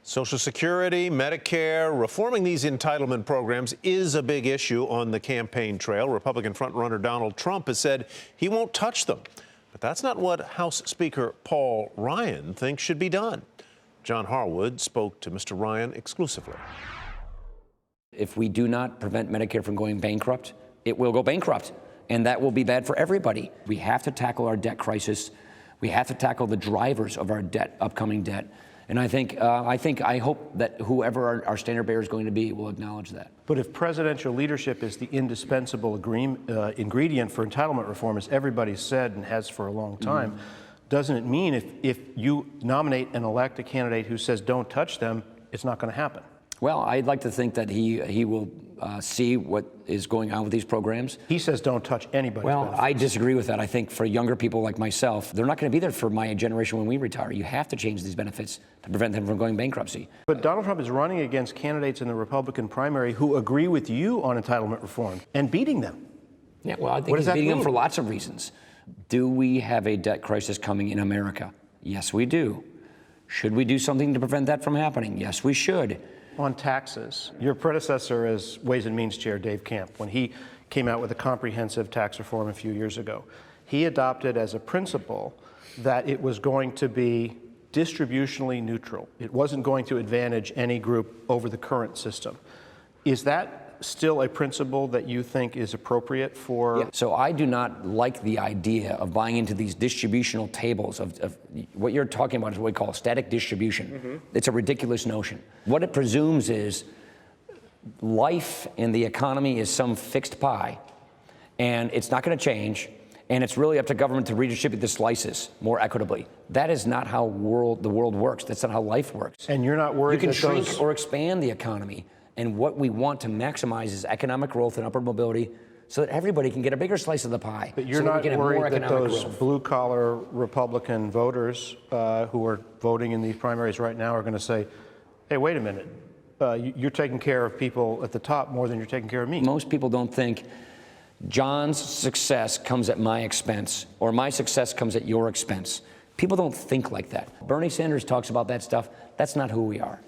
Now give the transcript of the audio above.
Social Security, Medicare, reforming these entitlement programs is a big issue on the campaign trail. Republican frontrunner Donald Trump has said he won't touch them. But that's not what House Speaker Paul Ryan thinks should be done. John Harwood spoke to Mr. Ryan exclusively. If we do not prevent Medicare from going bankrupt, it will go bankrupt, and that will be bad for everybody. We have to tackle our debt crisis. We have to tackle the drivers of our debt, upcoming debt. And I hope that whoever our standard bearer is going to be will acknowledge that. But if presidential leadership is the indispensable ingredient for entitlement reform, as everybody's said and has for a long time, doesn't it mean if you nominate and elect a candidate who says don't touch them, it's not going to happen? Well, I'd like to think that he will see what is going on with these programs. He says don't touch anybody's benefits. I disagree with that. I think for younger people like myself, they're not going to be there for my generation when we retire. You have to change these benefits to prevent them from going bankruptcy. But Donald Trump is running against candidates in the Republican primary who agree with you on entitlement reform and beating them. Yeah, well, I think he's beating them for lots of reasons. Do we have a debt crisis coming in America? Yes, we do. Should we do something to prevent that from happening? Yes, we should. On taxes, your predecessor as Ways and Means Chair, Dave Camp, when he came out with a comprehensive tax reform a few years ago, he adopted as a principle that it was going to be distributionally neutral. It wasn't going to advantage any group over the current system. Is that still a principle that you think is appropriate for? Yeah. So I do not like the idea of buying into these distributional tables of what you're talking about is what we call static distribution. It's a ridiculous notion. What it presumes is life in the economy is some fixed pie, and it's not going to change, and it's really up to government to redistribute the slices more equitably. That is not how the world works. That's not how life works. And you're not worried you can that shrink or expand the economy. And what we want to maximize is economic growth and upward mobility so that everybody can get a bigger slice of the pie. But you're so not worried that those growth. blue-collar Republican voters who are voting in these primaries right now are going to say, hey, wait a minute, you're taking care of people at the top more than you're taking care of me. Most people don't think John's success comes at my expense or my success comes at your expense. People don't think like that. Bernie Sanders talks about that stuff. That's not who we are.